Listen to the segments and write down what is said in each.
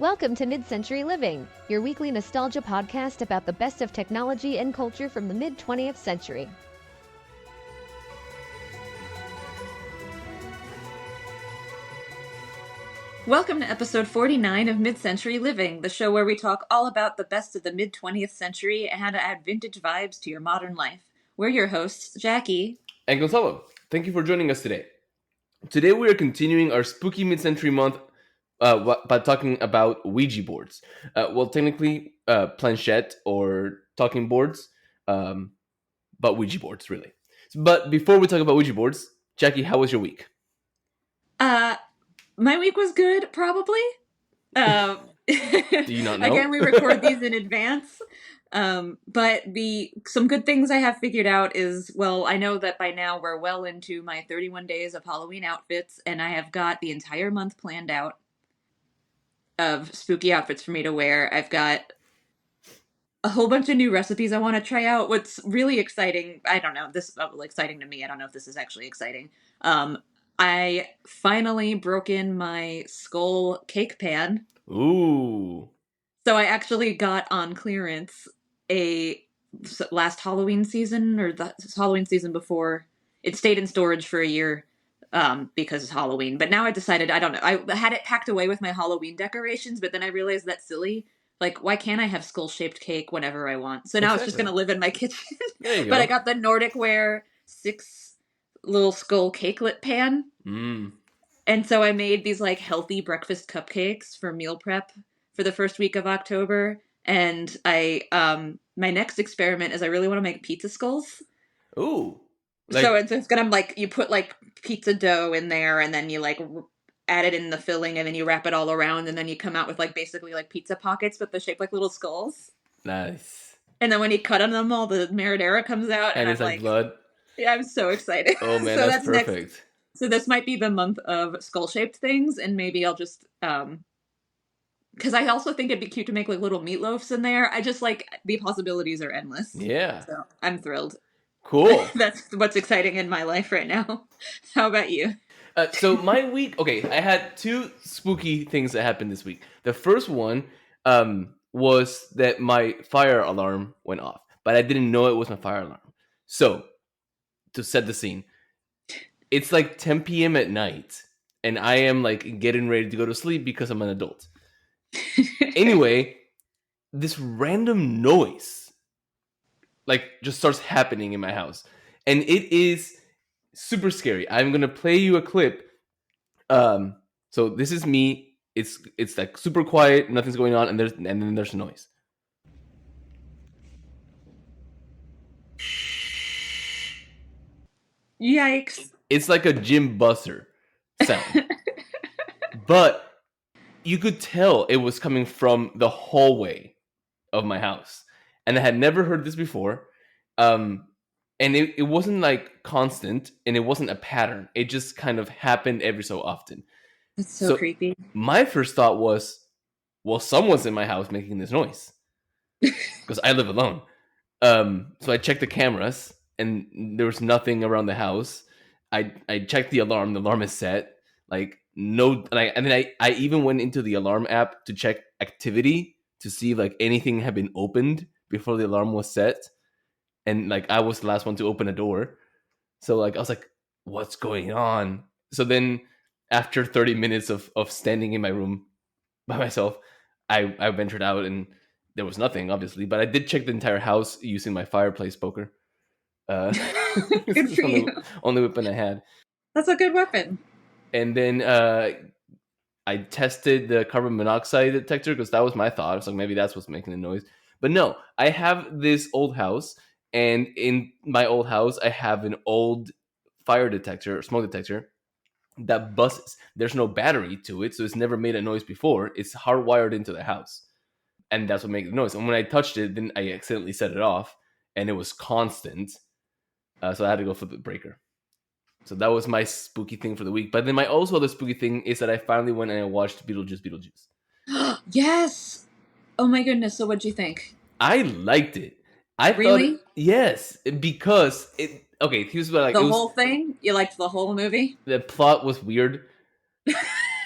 Welcome to Mid-Century Living, your weekly nostalgia podcast about the best of technology and culture from the mid-20th century. Welcome to episode 49 of Mid-Century Living, the show where we talk all about the best of the mid-20th century and how to add vintage vibes to your modern life. We're your hosts, Jackie and Gonzalo. Thank you for joining us today. Today we are continuing our spooky mid-century month by talking about Ouija boards. Technically planchette or talking boards, but Ouija boards, really. But before we talk about Ouija boards, Jackie, how was your week? My week was good, probably. Do you not know? Again, we record these in advance. But some good things I have figured out is, well, I know that by now we're well into my 31 days of Halloween outfits, and I have got the entire month planned out of spooky outfits for me to wear. I've got a whole bunch of new recipes I want to try out. What's really exciting, I don't know, this is exciting to me. I don't know if this is actually exciting. I finally broke in my skull cake pan. Ooh. So I actually got on clearance last Halloween season, or the Halloween season before. It stayed in storage for a year because it's Halloween. But now I decided, I don't know, I had it packed away with my Halloween decorations, but then I realized that's silly. Like, why can't I have skull-shaped cake whenever I want? So now It's just going to live in my kitchen. There you go. But I got the Nordic Ware 6 little skull cakelet pan. And so I made these healthy breakfast cupcakes for meal prep for the first week of October. And my next experiment is I really want to make pizza skulls. Ooh. So it's gonna you put pizza dough in there, and then you add it in the filling, and then you wrap it all around, and then you come out with basically pizza pockets, but they're shaped like little skulls. Nice. And then when you cut on them, all the marinara comes out, and it's like blood. Yeah, I'm so excited. Oh man, so that's perfect. So this might be the month of skull-shaped things, and maybe I'll just because I also think it'd be cute to make little meatloafs in there. I just the possibilities are endless. Yeah. So I'm thrilled. Cool. That's what's exciting in my life right now. How about you? So my week, okay, I had two spooky things that happened this week. The first one was that my fire alarm went off, but I didn't know it was my fire alarm. So, to set the scene, it's 10 p.m. at night, and I am getting ready to go to sleep because I'm an adult. Anyway, this random noise just starts happening in my house, and it is super scary. I'm gonna play you a clip. So this is me. It's super quiet, nothing's going on, and then there's noise. Yikes! It's like a gym buzzer sound, but you could tell it was coming from the hallway of my house, and I had never heard this before. And it wasn't constant, and it wasn't a pattern. It just kind of happened every so often. That's so creepy. My first thought was, well, someone's in my house making this noise because I live alone. So I checked the cameras, and there was nothing around the house. I checked the alarm. The alarm is set. No, and then I even went into the alarm app to check activity to see if anything had been opened before the alarm was set. And I was the last one to open a door. So I was like, what's going on? So then after 30 minutes of standing in my room by myself, I ventured out, and there was nothing, obviously. But I did check the entire house using my fireplace poker. Good for you. Only weapon I had. That's a good weapon. And then I tested the carbon monoxide detector because that was my thought. I was like, maybe that's what's making the noise. But no, I have this old house. And in my old house, I have an old fire detector, smoke detector, that buzzes. There's no battery to it, so it's never made a noise before. It's hardwired into the house. And that's what makes the noise. And when I touched it, then I accidentally set it off, and it was constant. So I had to go flip the breaker. So that was my spooky thing for the week. But then my also other spooky thing is that I finally went and I watched Beetlejuice. Yes! Oh my goodness, so what'd you think? I liked it. Really? Yes, because it. Okay, here's what the whole thing. You liked the whole movie? The plot was weird.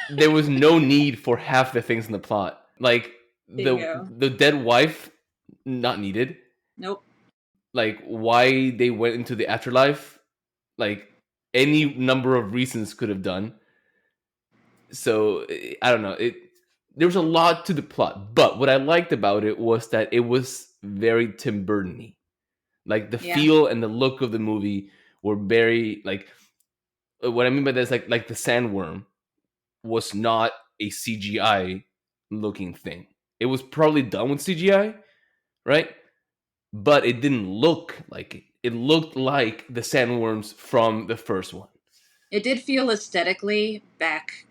There was no need for half the things in the plot. Like Bingo. the dead wife, not needed. Nope. Like why they went into the afterlife, like any number of reasons could have done. So I don't know. There was a lot to the plot, but what I liked about it was that it was very Tim Burton-y. Like the Yeah. feel and the look of the movie were very like. What I mean by that is like the sandworm was not a CGI looking thing. It was probably done with CGI, right? But it didn't look like it. It looked like the sandworms from the first one. It did feel aesthetically back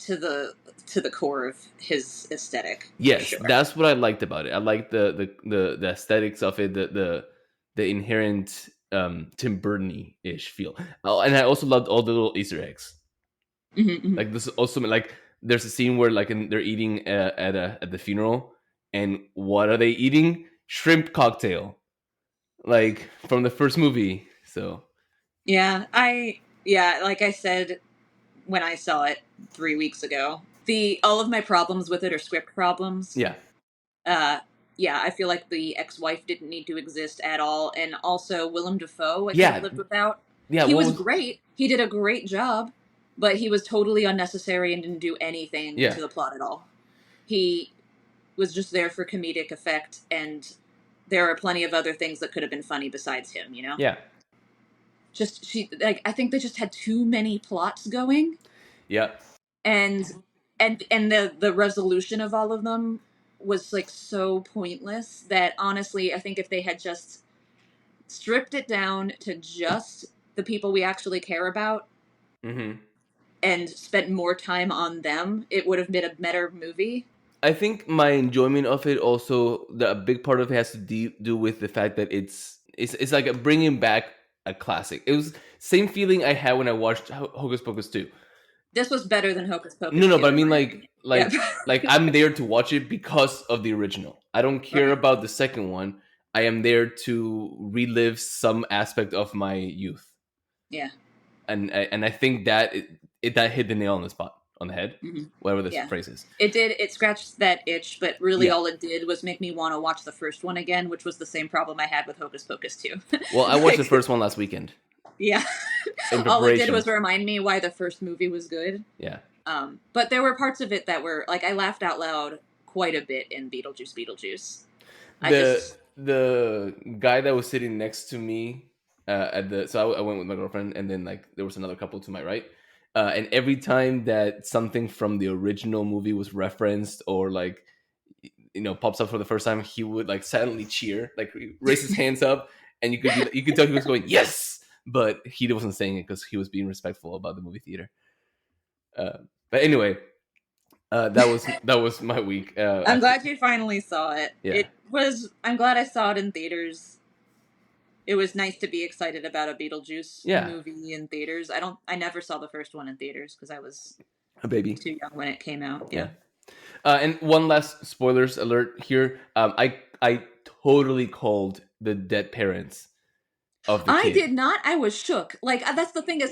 to the core of his aesthetic. Yes, For sure. that's what I liked about it. I liked the aesthetics of it, the inherent Tim Burton-ish feel. Oh, and I also loved all the little Easter eggs. Mm-hmm, mm-hmm. Like this is also like there's a scene where like they're eating at the funeral, and what are they eating? Shrimp cocktail, like from the first movie. So Yeah, like I said when I saw it 3 weeks ago, all of my problems with it are script problems. yeah, Yeah, I feel like the ex-wife didn't need to exist at all, and also Willem Dafoe I could yeah, have lived without. yeah. He What was was great. He did a great job, but he was totally unnecessary and didn't do anything yeah. to the plot at all. He was just there for comedic effect, and there are plenty of other things that could have been funny besides him, you know? Yeah. I think they just had too many plots going, Yeah. and the resolution of all of them was like so pointless that honestly I think if they had just stripped it down to just the people we actually care about Mm-hmm. and spent more time on them, it would have been a better movie. I think my enjoyment of it also a big part of it has to do with the fact that it's like bringing back a classic. It was same feeling I had when I watched Hocus Pocus 2. This was better than Hocus Pocus No, 2, but I mean in my like opinion. like Yeah. like I'm there to watch it because of the original. I don't care Right. about the second one. I am there to relive some aspect of my youth. Yeah. And I think that that hit the nail on the spot, on the head, Mm-hmm. whatever this Yeah. phrase is. It scratched that itch, but really Yeah. all it did was make me want to watch the first one again, which was the same problem I had with Hocus Pocus 2. Well, I watched the first one last weekend. Yeah. In All it did preparation. was remind me why the first movie was good. Yeah. But there were parts of it that were like I laughed out loud quite a bit in Beetlejuice. The guy that was sitting next to me I went with my girlfriend, and then like there was another couple to my right, and every time that something from the original movie was referenced or like pops up for the first time, he would like silently cheer, like raise his hands up, and you could tell he was going yes, but he wasn't saying it because he was being respectful about the movie theater. But anyway, that was my week. I'm glad you finally saw it. Yeah. I'm glad I saw it in theaters. It was nice to be excited about a Beetlejuice movie in theaters. I never saw the first one in theaters because I was a baby, too young when it came out. Yeah. And one last spoilers alert here. I totally called the dead parents of the kid. I did not. I was shook. Like that's the thing is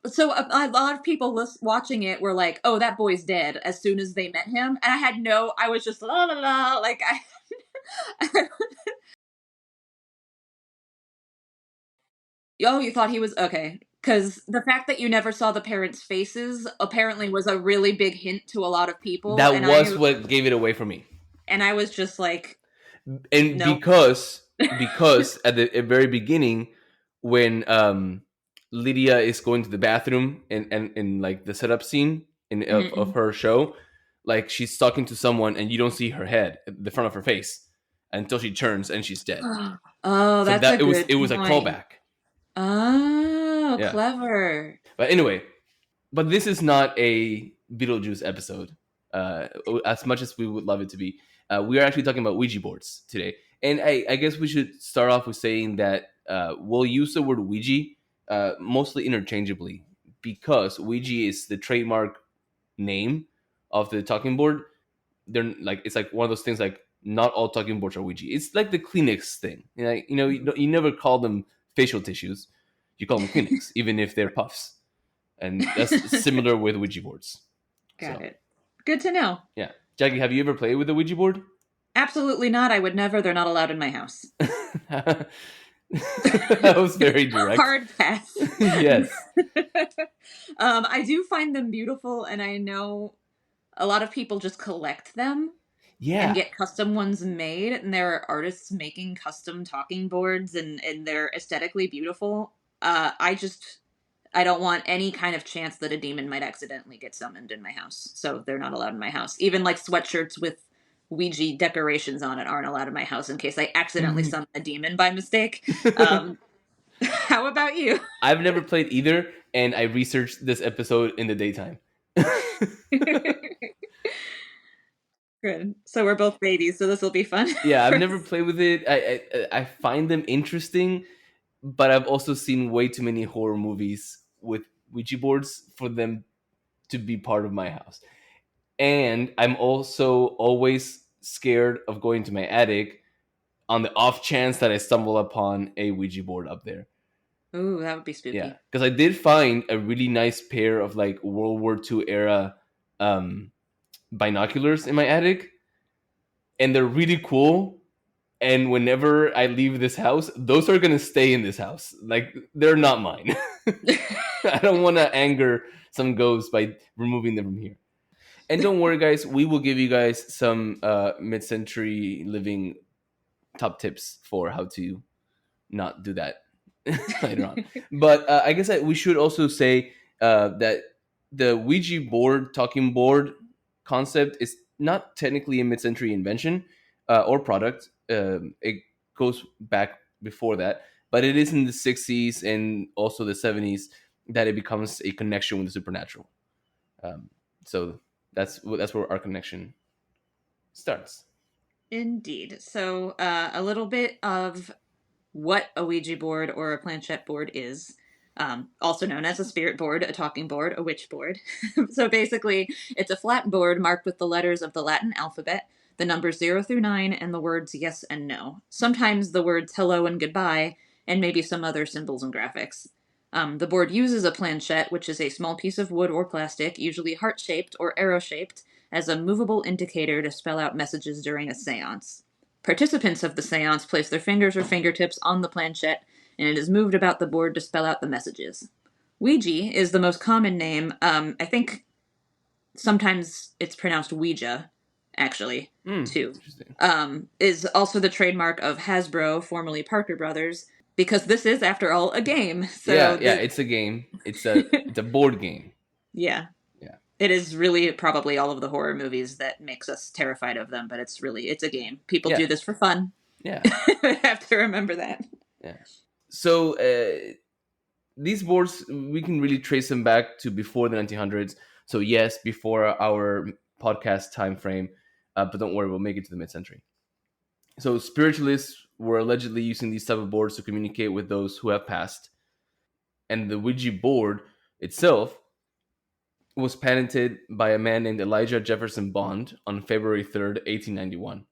so a lot of people watching it were like, "Oh, that boy's dead," as soon as they met him, and I was just la la la, like Oh, you thought he was okay. Because the fact that you never saw the parents' faces apparently was a really big hint to a lot of people. That was what gave it away for me. And I was just like, and no. because at the very beginning, when Lydia is going to the bathroom and like the setup scene of her show, like she's talking to someone and you don't see her head, the front of her face, until she turns and she's dead. Oh, so that's it was a callback. Oh, yeah. Clever. But anyway, this is not a Beetlejuice episode. As much as we would love it to be, we are actually talking about Ouija boards today. And I guess we should start off with saying that we'll use the word Ouija mostly interchangeably, because Ouija is the trademark name of the talking board. They're like, it's like one of those things like not all talking boards are Ouija. It's like the Kleenex thing. You never call them facial tissues. You call them Kleenex, even if they're puffs. And that's similar with Ouija boards. Got it. Good to know. Yeah. Jackie, have you ever played with the Ouija board? Absolutely not. I would never. They're not allowed in my house. That was very direct. Hard pass. Yes. I do find them beautiful, and I know a lot of people just collect them Yeah. and get custom ones made, and there are artists making custom talking boards, and they're aesthetically beautiful. I don't want any kind of chance that a demon might accidentally get summoned in my house, so they're not allowed in my house. Even like sweatshirts with Ouija decorations on it aren't allowed in my house in case I accidentally summon a demon by mistake. How about you? I've never played either, and I researched this episode in the daytime. Good. So we're both babies, so this will be fun. Yeah, I've never played with it. I find them interesting, but I've also seen way too many horror movies with Ouija boards for them to be part of my house. And I'm also always scared of going to my attic on the off chance that I stumble upon a Ouija board up there. Ooh, that would be spooky. Yeah, because I did find a really nice pair of like World War II era binoculars in my attic, and they're really cool. And whenever I leave this house, those are gonna stay in this house. Like, they're not mine. I don't want to anger some ghosts by removing them from here. And don't worry, guys, we will give you guys some mid-century living top tips for how to not do that later on. But I guess we should also say that the Ouija board, talking board concept is not technically a mid-century invention or product. It goes back before that, but it is in the 60s and also the 70s that it becomes a connection with the supernatural. So that's where our connection starts. Indeed. So a little bit of what a Ouija board or a planchette board is. Also known as a spirit board, a talking board, a witch board. So basically, it's a flat board marked with the letters of the Latin alphabet, the numbers 0 through 9, and the words yes and no. Sometimes the words hello and goodbye, and maybe some other symbols and graphics. The board uses a planchette, which is a small piece of wood or plastic, usually heart-shaped or arrow-shaped, as a movable indicator to spell out messages during a seance. Participants of the seance place their fingers or fingertips on the planchette, and it is moved about the board to spell out the messages. Ouija is the most common name. I think sometimes it's pronounced Ouija, actually, too. Is also the trademark of Hasbro, formerly Parker Brothers, because this is, after all, a game. So yeah, it's a game. It's a board game. Yeah. It is really probably all of the horror movies that makes us terrified of them, but it's a game. People do this for fun. Yeah. I have to remember that. Yeah. So these boards, we can really trace them back to before the 1900s. So yes, before our podcast time frame, but don't worry, we'll make it to the mid-century. So spiritualists were allegedly using these type of boards to communicate with those who have passed. And the Ouija board itself was patented by a man named Elijah Jefferson Bond on February 3rd, 1891.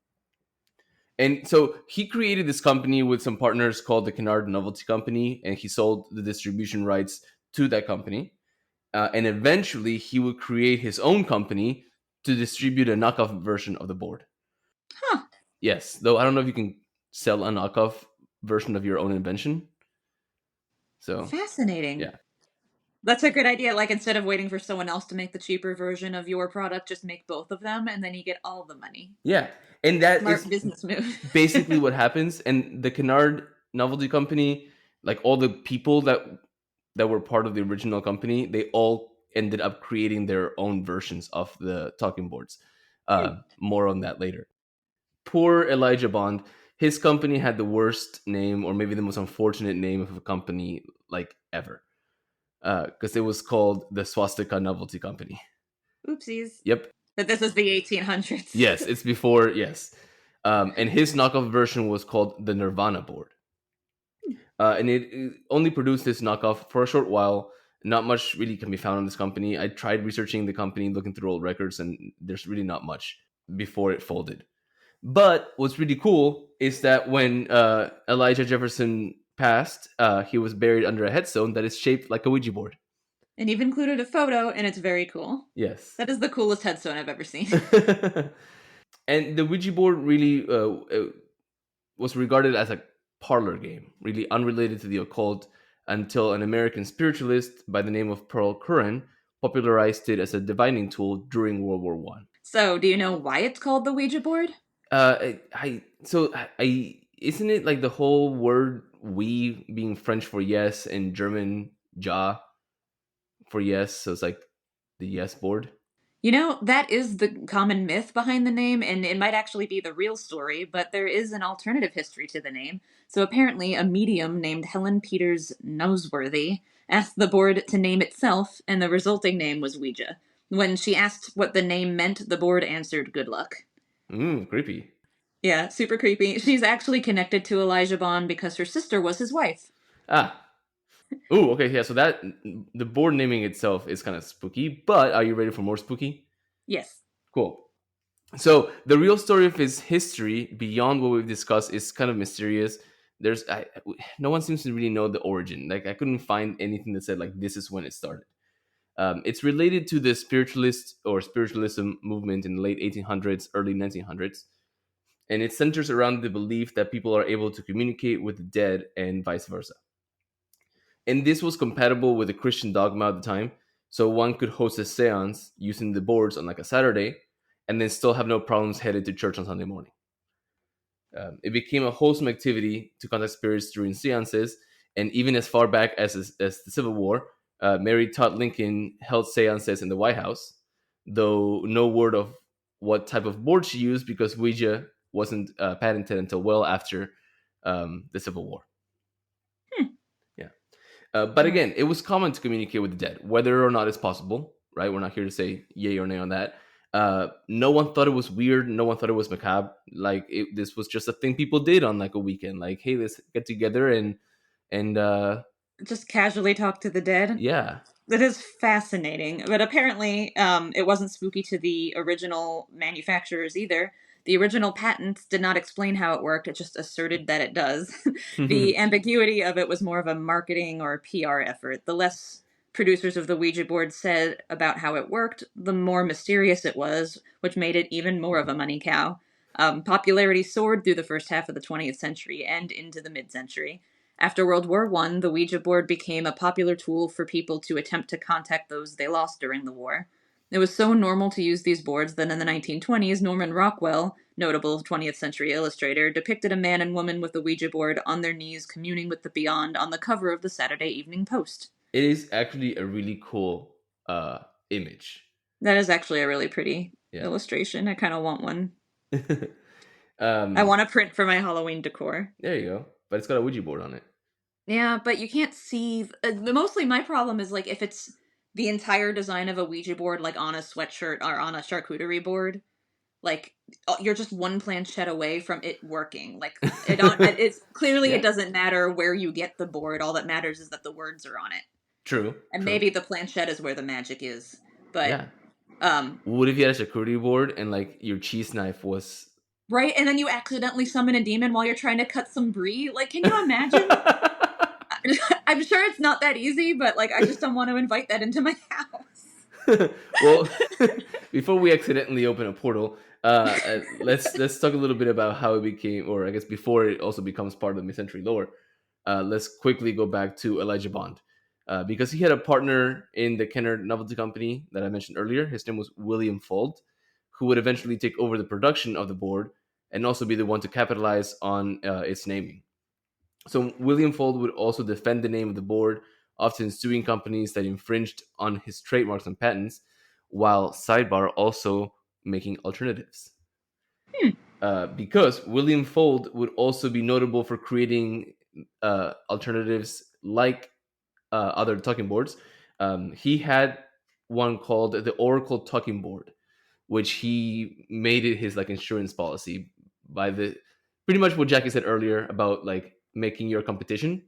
And so he created this company with some partners called the Kennard Novelty Company, and he sold the distribution rights to that company. And eventually he would create his own company to distribute a knockoff version of the board. Huh. Yes, though I don't know if you can sell a knockoff version of your own invention. So fascinating. Yeah. That's a good idea. Like, instead of waiting for someone else to make the cheaper version of your product, just make both of them, and then you get all the money. Yeah, and that Smart is business move. basically what happens. And the Kennard Novelty Company, like all the people that were part of the original company, they all ended up creating their own versions of the talking boards. More on that later. Poor Elijah Bond. His company had the worst name, or maybe the most unfortunate name of a company like ever. Because it was called the Swastika Novelty Company. Oopsies. Yep. But this is the 1800s. Yes, it's before, yes. And his knockoff version was called the Nirvana board. And it only produced this knockoff for a short while. Not much really can be found on this company. I tried researching the company, looking through old records, and there's really not much before it folded. But what's really cool is that when Elijah Jefferson passed, he was buried under a headstone that is shaped like a Ouija board. And you've included a photo, and it's very cool. Yes. That is the coolest headstone I've ever seen. And the Ouija board really was regarded as a parlor game, really unrelated to the occult, until an American spiritualist by the name of Pearl Curran popularized it as a divining tool during World War One. So, do you know why it's called the Ouija board? I isn't it like the whole word "we" being French for yes and German "ja" for yes, so it's like the yes board. You know, that is the common myth behind the name, and it might actually be the real story, but there is an alternative history to the name. So apparently, a medium named Helen Peters Noseworthy asked the board to name itself, and the resulting name was Ouija. When she asked what the name meant, the board answered good luck. Creepy. Yeah, super creepy. She's actually connected to Elijah Bond because her sister was his wife. Ah. Ooh, okay, yeah. So that the board naming itself is kind of spooky, but are you ready for more spooky? Yes. Cool. So the real story of his history, beyond what we've discussed, is kind of mysterious. No one seems to really know the origin. Like I couldn't find anything that said like this is when it started. It's related to the spiritualist or spiritualism movement in the late 1800s, early 1900s, and it centers around the belief that people are able to communicate with the dead and vice versa. And this was compatible with the Christian dogma at the time, so one could host a seance using the boards on like a Saturday, and then still have no problems headed to church on Sunday morning. It became a wholesome activity to contact spirits during seances, and even as far back as the Civil War, Mary Todd Lincoln held seances in the White House, though no word of what type of board she used because Ouija wasn't patented until well after the Civil War. Yeah. But again, it was common to communicate with the dead, whether or not it's possible, right? We're not here to say yay or nay on that. No one thought it was weird. No one thought it was macabre. Like this was just a thing people did on like a weekend. Like, hey, let's get together and Just casually talk to the dead. yeah. That is fascinating. But apparently, it wasn't spooky to the original manufacturers either. The original patents did not explain how it worked, it just asserted that it does. The ambiguity of it was more of a marketing or PR effort. The less producers of the Ouija board said about how it worked, the more mysterious it was, which made it even more of a money cow. Popularity soared through the first half of the 20th century and into the mid-century. After World War I, the Ouija board became a popular tool for people to attempt to contact those they lost during the war. It was so normal to use these boards that in the 1920s, Norman Rockwell, notable 20th century illustrator, depicted a man and woman with a Ouija board on their knees communing with the beyond on the cover of the Saturday Evening Post. It is actually a really cool image. That is actually a really pretty illustration. I kind of want one. I want a print for my Halloween decor. There you go. But it's got a Ouija board on it. Yeah, but you can't see. Mostly my problem is like if it's the entire design of a Ouija board, like on a sweatshirt or on a charcuterie board, like you're just one planchette away from it working. Like it's clearly it doesn't matter where you get the board. All that matters is that the words are on it. True. And maybe the planchette is where the magic is. But what if you had a charcuterie board and like your cheese knife was right, and then you accidentally summon a demon while you're trying to cut some brie? Like, can you imagine? I'm sure it's not that easy, but like I just don't want to invite that into my house. Well, before we accidentally open a portal, let's talk a little bit about how it became, or I guess before it also becomes part of the mid-century lore. Let's quickly go back to Elijah Bond, because he had a partner in the Kenner Novelty Company that I mentioned earlier. His name was William Fuld, who would eventually take over the production of the board and also be the one to capitalize on its naming. So William Fuld would also defend the name of the board, often suing companies that infringed on his trademarks and patents, while sidebar also making alternatives. Because William Fuld would also be notable for creating alternatives like other talking boards. He had one called the Oracle Talking Board, which he made it his like insurance policy by the pretty much what Jackie said earlier about like making your competition,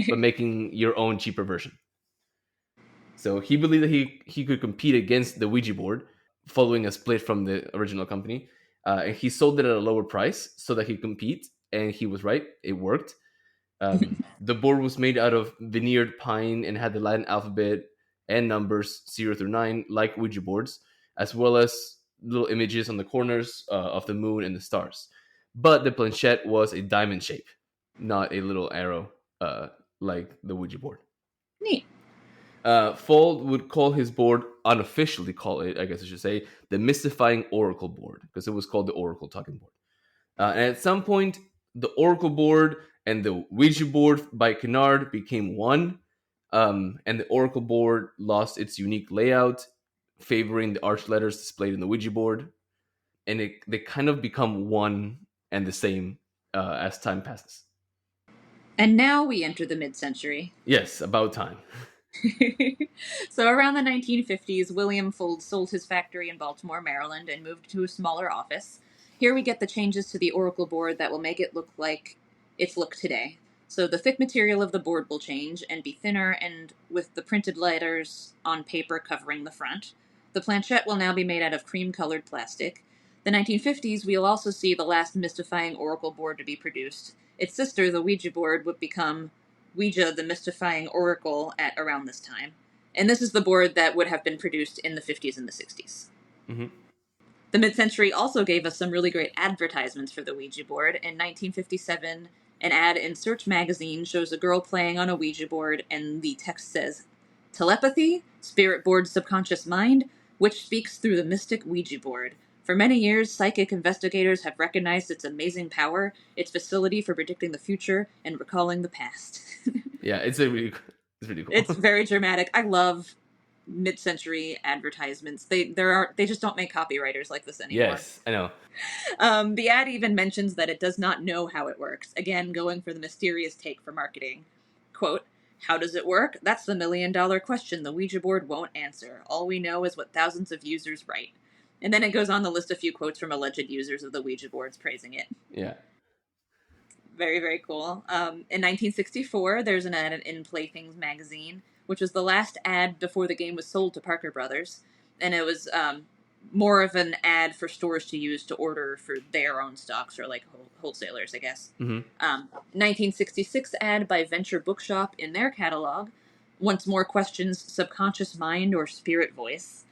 but making your own cheaper version. So he believed that he could compete against the Ouija board following a split from the original company. And he sold it at a lower price so that he could compete. And he was right. It worked. The board was made out of veneered pine and had the Latin alphabet and numbers 0 through 9, like Ouija boards, as well as little images on the corners of the moon and the stars. But the planchette was a diamond shape, not a little arrow like the Ouija board. Neat. Fold would call his board, unofficially call it, I guess I should say, the mystifying oracle board, because it was called the oracle talking board. And at some point, the oracle board and the Ouija board by Kennard became one, and the oracle board lost its unique layout, favoring the arch letters displayed in the Ouija board, and they kind of become one and the same as time passes. And now we enter the mid-century. Yes, about time. So around the 1950s, William Fold sold his factory in Baltimore, Maryland, and moved to a smaller office. Here we get the changes to the oracle board that will make it look like its look today. So the thick material of the board will change and be thinner, and with the printed letters on paper covering the front. The planchette will now be made out of cream-colored plastic. The 1950s, we'll also see the last mystifying oracle board to be produced. Its sister, the Ouija board, would become Ouija, the mystifying oracle, at around this time. And this is the board that would have been produced in the 50s and the 60s. Mm-hmm. The mid-century also gave us some really great advertisements for the Ouija board. In 1957, an ad in Search magazine shows a girl playing on a Ouija board, and the text says, "Telepathy, spirit board's subconscious mind, which speaks through the mystic Ouija board. For many years, psychic investigators have recognized its amazing power, its facility for predicting the future and recalling the past." Yeah, it's really cool. It's very dramatic. I love mid-century advertisements. They just don't make copywriters like this anymore. Yes, I know. The ad even mentions that it does not know how it works. Again, going for the mysterious take for marketing. Quote, "How does it work? That's the million-dollar question the Ouija board won't answer. All we know is what thousands of users write." And then it goes on to list a few quotes from alleged users of the Ouija boards praising it. Yeah. Very, very cool. In 1964, there's an ad in Playthings magazine, which was the last ad before the game was sold to Parker Brothers. And it was more of an ad for stores to use to order for their own stocks, or like wholesalers, I guess. Mm-hmm. 1966 ad by Venture Bookshop in their catalog. Once more questions subconscious mind or spirit voice.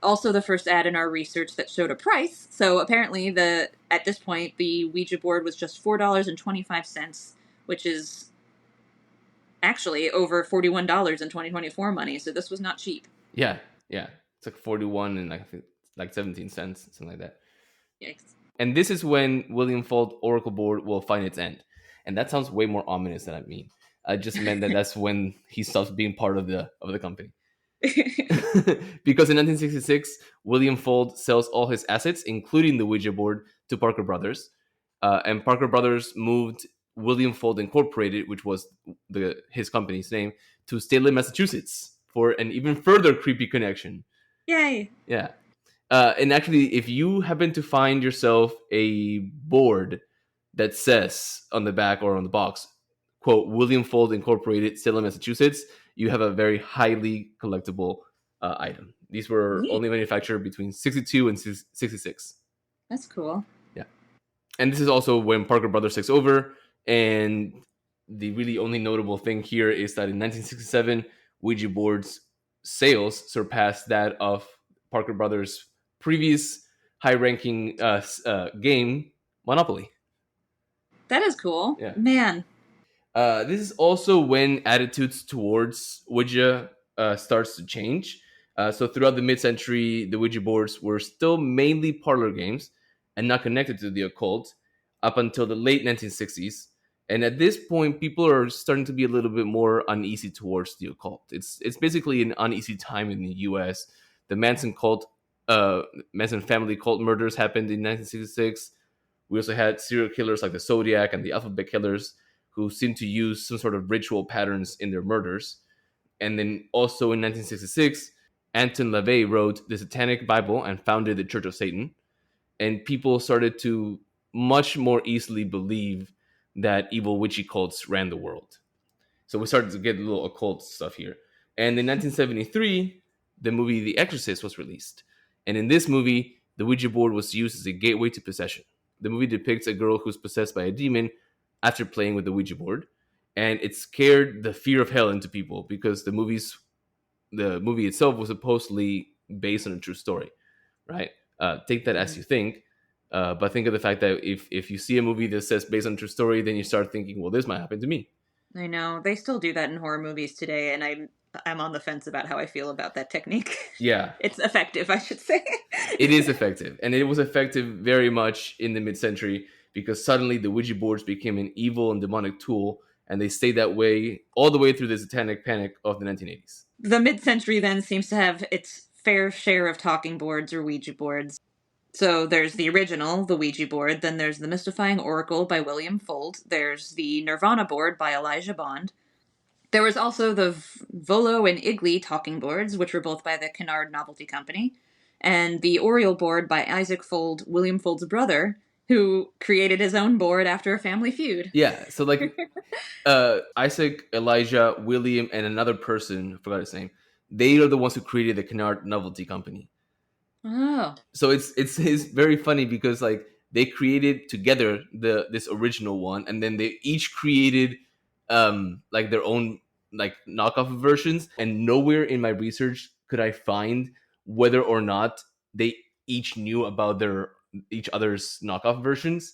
Also the first ad in our research that showed a price. So apparently at this point, the Ouija board was just $4.25, which is actually over $41 in 2024 money. So this was not cheap. Yeah. It's like 41 and I think like 17 cents, something like that. Yikes. And this is when William Fold Oracle Board will find its end. And that sounds way more ominous than I mean. I just meant that that's when he stops being part of the company. Because in 1966, William Fold sells all his assets, including the Ouija board, to Parker Brothers. And Parker Brothers moved William Fold Incorporated, which was his company's name, to Salem, Massachusetts, for an even further creepy connection. Yay! Yeah. And actually, if you happen to find yourself a board that says on the back or on the box, quote, William Fold Incorporated, Salem, Massachusetts, you have a very highly collectible item. These were only manufactured between 62 and 66. That's cool. Yeah. And this is also when Parker Brothers takes over. And the really only notable thing here is that in 1967, Ouija boards sales surpassed that of Parker Brothers' previous high-ranking game, Monopoly. That is cool. Yeah. Man. This is also when attitudes towards Ouija starts to change. So throughout the mid-century, the Ouija boards were still mainly parlor games and not connected to the occult up until the late 1960s. And at this point, people are starting to be a little bit more uneasy towards the occult. It's basically an uneasy time in the U.S. The Manson family cult murders happened in 1966. We also had serial killers like the Zodiac and the Alphabet Killers, who seemed to use some sort of ritual patterns in their murders. And then also in 1966, Anton LaVey wrote the Satanic Bible and founded the Church of Satan. And people started to much more easily believe that evil witchy cults ran the world. So we started to get a little occult stuff here. And in 1973, the movie The Exorcist was released. And in this movie, the Ouija board was used as a gateway to possession. The movie depicts a girl who's possessed by a demon after playing with the Ouija board. And it scared the fear of hell into people because the movie's the movie itself was supposedly based on a true story, right? Take that as you think. But think of the fact that if you see a movie that says based on a true story, then you start thinking, well, this might happen to me. I know they still do that in horror movies today, and I'm on the fence about how I feel about that technique. Yeah, It's effective, I should say. it is effective, and it was effective very much in the mid-century because suddenly the Ouija boards became an evil and demonic tool, and they stayed that way all the way through the Satanic Panic of the 1980s. The mid-century then seems to have its fair share of talking boards or Ouija boards. So there's the original, the Ouija board, then there's the Mystifying Oracle by William Fuld, there's the Nirvana board by Elijah Bond. There was also the Volo and Igli talking boards, which were both by the Kennard Novelty Company, and the Oriole board by Isaac Fuld, William Fuld's brother, who created his own board after a family feud. Yeah, so like Isaac, Elijah, William, and another person, I forgot his name, they are the ones who created the Kennard Novelty Company. Oh. So it's very funny because like they created together this original one, and then they each created like their own like knockoff versions, and nowhere in my research could I find whether or not they each knew about each other's knockoff versions.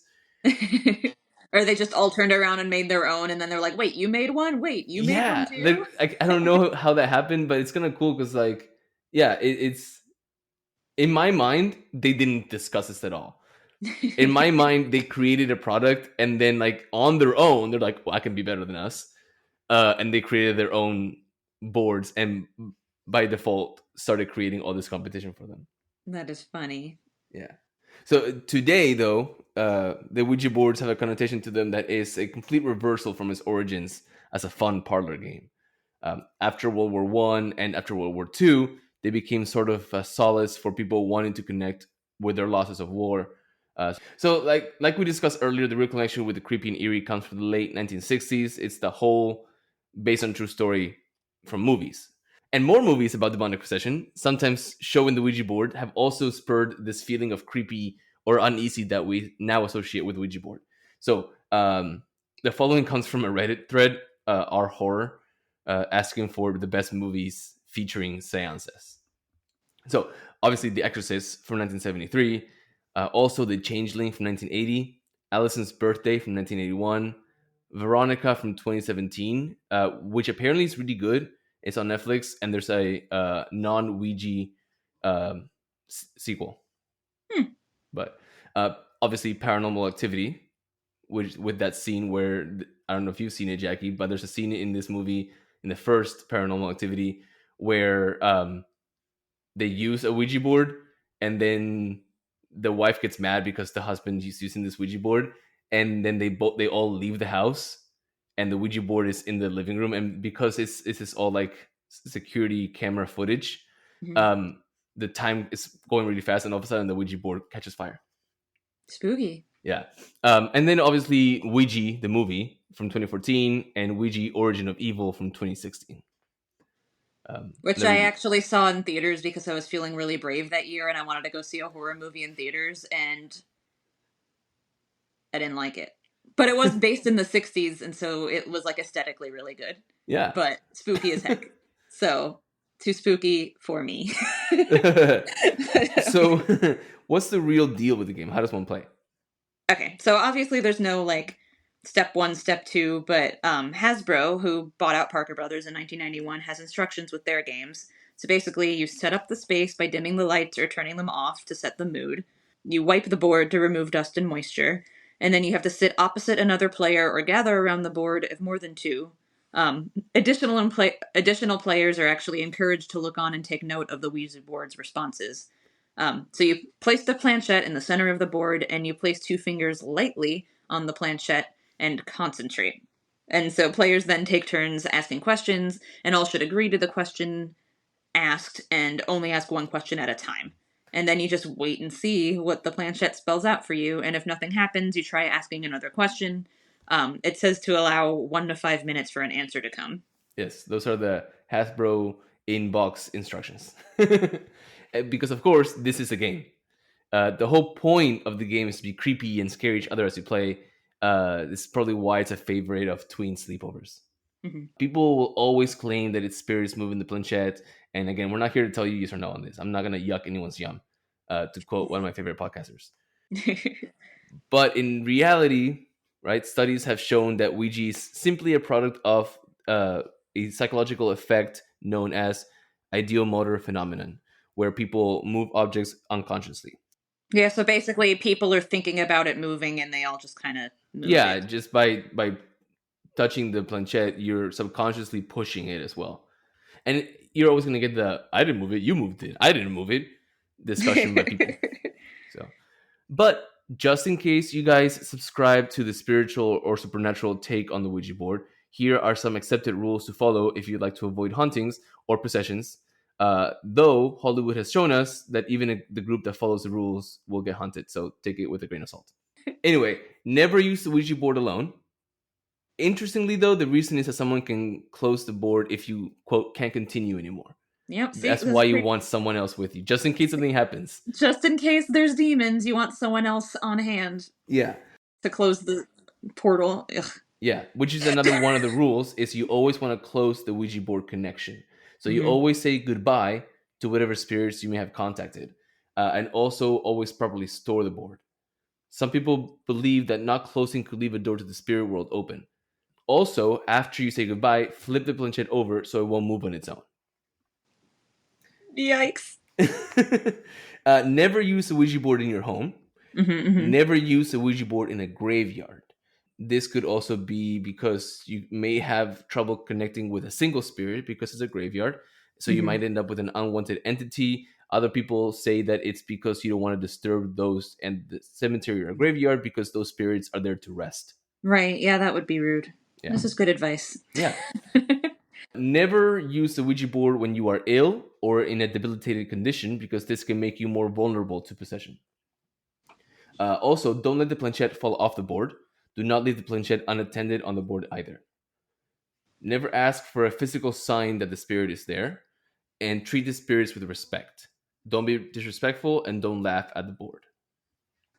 Or they just all turned around and made their own, and then they're like, wait, you made one? Wait, you made one too? I don't know how that happened, but it's kind of cool because like yeah, it's in my mind they didn't discuss this at all. In my mind they created a product, and then like on their own they're like, well, I can be better than us, and they created their own boards, and by default started creating all this competition for them. That is funny. Yeah. So today, though, the Ouija boards have a connotation to them that is a complete reversal from its origins as a fun parlor game. After World War One and after World War Two, they became sort of a solace for people wanting to connect with their losses of war. So, like we discussed earlier, the real connection with the creepy and eerie comes from the late 1960s. It's the whole based on true story from movies. And more movies about demonic possession, sometimes showing the Ouija board, have also spurred this feeling of creepy or uneasy that we now associate with Ouija board. So the following comes from a Reddit thread, our horror, asking for the best movies featuring seances. So obviously The Exorcist from 1973, also The Changeling from 1980, Allison's Birthday from 1981, Veronica from 2017, which apparently is really good. It's on Netflix, and there's a non-Ouija sequel. But obviously, Paranormal Activity, which with that scene where I don't know if you've seen it, Jackie, but there's a scene in this movie, in the first Paranormal Activity, where they use a Ouija board, and then the wife gets mad because the husband is using this Ouija board, and then they all leave the house. And the Ouija board is in the living room, and because it's all like security camera footage, the time is going really fast, and all of a sudden the Ouija board catches fire. Spooky. Yeah. And then obviously Ouija, the movie from 2014, and Ouija Origin of Evil from 2016. Which I actually saw in theaters because I was feeling really brave that year, and I wanted to go see a horror movie in theaters, and I didn't like it. But it was based in the 60s, and so it was like aesthetically really good. Yeah. But spooky as heck. So, too spooky for me. So, what's the real deal with the game? How does one play? Okay, so obviously there's no like step 1, step 2, but Hasbro, who bought out Parker Brothers in 1991, has instructions with their games. So basically, you set up the space by dimming the lights or turning them off to set the mood. You wipe the board to remove dust and moisture. And then you have to sit opposite another player or gather around the board if more than 2. Additional players are actually encouraged to look on and take note of the Ouija board's responses. So you place the planchette in the center of the board, and you place 2 fingers lightly on the planchette and concentrate. And so players then take turns asking questions, and all should agree to the question asked and only ask one question at a time. And then you just wait and see what the planchette spells out for you. And if nothing happens, you try asking another question. It says to allow 1 to 5 minutes for an answer to come. Yes, those are the Hasbro in-box instructions. Because, of course, this is a game. The whole point of the game is to be creepy and scare each other as you play. This is probably why it's a favorite of tween sleepovers. Mhm. People will always claim that it's spirits moving the planchette. And again, we're not here to tell you yes or no on this. I'm not going to yuck anyone's yum, to quote one of my favorite podcasters. But in reality, right, studies have shown that Ouija is simply a product of a psychological effect known as ideomotor phenomenon, where people move objects unconsciously. Yeah, so basically people are thinking about it moving and they all just kind of move Yeah, it. just by touching the planchette, you're subconsciously pushing it as well. And you're always going to get the "I didn't move it, you moved it. I didn't move it" discussion by people. So, but just in case you guys subscribe to the spiritual or supernatural take on the Ouija board, here are some accepted rules to follow if you'd like to avoid hauntings or possessions. Though Hollywood has shown us that even the group that follows the rules will get hunted, so take it with a grain of salt. Anyway, never use the Ouija board alone. Interestingly, though, the reason is that someone can close the board if you, quote, can't continue anymore. Yep, see, That's this why is you great. want someone else with you, just in case something happens. Just in case there's demons, you want someone else on hand Yeah. to close the portal. Ugh. Yeah, which is another one of the rules is you always want to close the Ouija board connection. So you Mhm. always say goodbye to whatever spirits you may have contacted. And also always properly store the board. Some people believe that not closing could leave a door to the spirit world open. Also, after you say goodbye, flip the planchette over so it won't move on its own. Yikes. Never use a Ouija board in your home. Never use a Ouija board in a graveyard. This could also be because you may have trouble connecting with a single spirit because it's a graveyard. So you might end up with an unwanted entity. Other people say that it's because you don't want to disturb those and the cemetery or graveyard because those spirits are there to rest. Right, yeah, that would be rude. Yeah. This is good advice. Yeah. Never use the Ouija board when you are ill or in a debilitated condition because this can make you more vulnerable to possession. Also, don't let the planchette fall off the board. Do not leave the planchette unattended on the board either. Never ask for a physical sign that the spirit is there, and treat the spirits with respect. Don't be disrespectful and don't laugh at the board.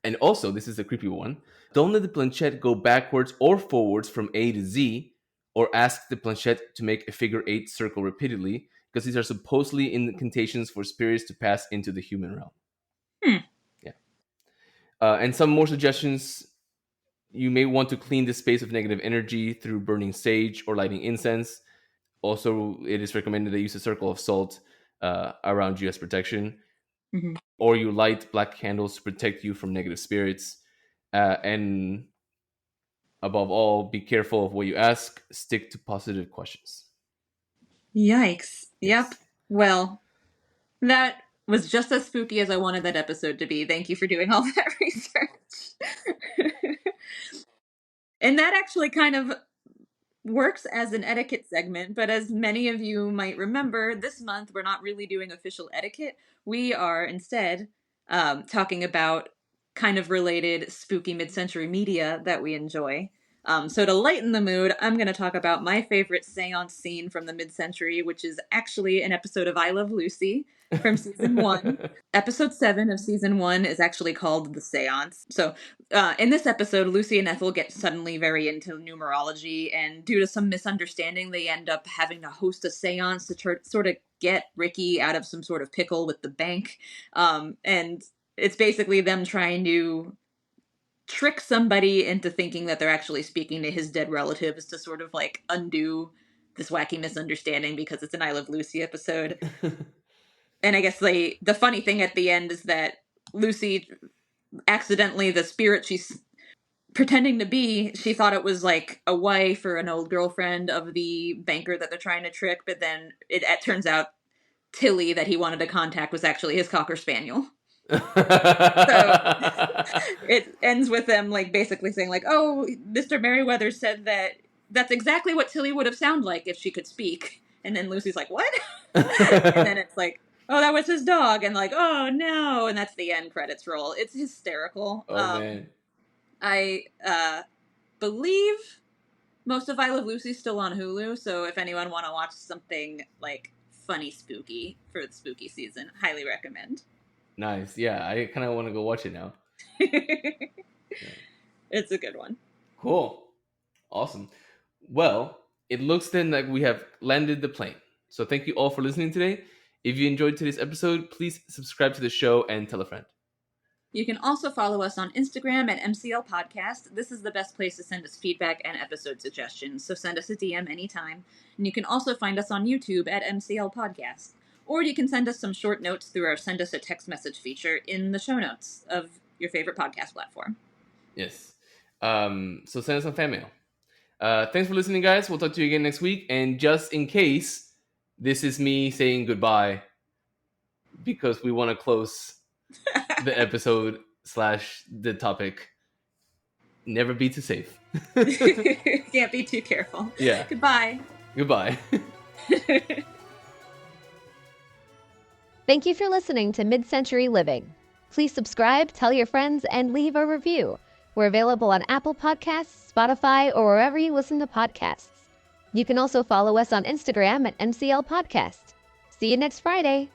And also, this is a creepy one. Don't let the planchette go backwards or forwards from A to Z, or ask the planchette to make a figure 8 circle repeatedly, because these are supposedly incantations for spirits to pass into the human realm. Yeah. And some more suggestions. You may want to clean the space of negative energy through burning sage or lighting incense. Also, it is recommended that you use a circle of salt around you as protection. Or you light black candles to protect you from negative spirits. And above all, be careful of what you ask. Stick to positive questions. Yikes. Yes. Yep. Well, that was just as spooky as I wanted that episode to be. Thank you for doing all that research. And that actually kind of works as an etiquette segment, but as many of you might remember, this month we're not really doing official etiquette. We are instead talking about kind of related spooky mid-century media that we enjoy. So to lighten the mood, I'm going to talk about my favorite seance scene from the mid-century, which is actually an episode of I Love Lucy from season 1. Episode 7 of season 1 is actually called The Seance. So in this episode, Lucy and Ethel get suddenly very into numerology, and due to some misunderstanding, they end up having to host a seance to sort of get Ricky out of some sort of pickle with the bank. And it's basically them trying to trick somebody into thinking that they're actually speaking to his dead relatives to sort of like undo this wacky misunderstanding because it's an I Love Lucy episode. And I guess the funny thing at the end is that Lucy accidentally, the spirit she's pretending to be, she thought it was like a wife or an old girlfriend of the banker that they're trying to trick, but then it turns out Tilly that he wanted to contact was actually his Cocker Spaniel. So it ends with them like basically saying like, oh, Mr. Merriweather said that that's exactly what Tilly would have sounded like if she could speak. And then Lucy's like, what? And then it's like, oh, that was his dog. And like, oh no. And that's the end credits roll. It's hysterical. Oh, man. I believe most of I Love Lucy's still on Hulu. So if anyone want to watch something like funny spooky for the spooky season, highly recommend. Nice. Yeah, I kind of want to go watch it now. It's a good one. Cool. Awesome. Well, it looks then like we have landed the plane. So thank you all for listening today. If you enjoyed today's episode, please subscribe to the show and tell a friend. You can also follow us on Instagram at MCL Podcast. This is the best place to send us feedback and episode suggestions, so send us a DM anytime. And you can also find us on YouTube at MCL Podcast. Or you can send us some short notes through our Send Us a Text Message feature in the show notes of your favorite podcast platform. Yes. So send us some fan mail. Thanks for listening, guys. We'll talk to you again next week. And just in case, this is me saying goodbye because we want to close the episode / the topic. Never be too safe. Can't be too careful. Yeah. Goodbye. Goodbye. Thank you for listening to Mid-Century Living. Please subscribe, tell your friends, and leave a review. We're available on Apple Podcasts, Spotify, or wherever you listen to podcasts. You can also follow us on Instagram at MCL Podcast. See you next Friday.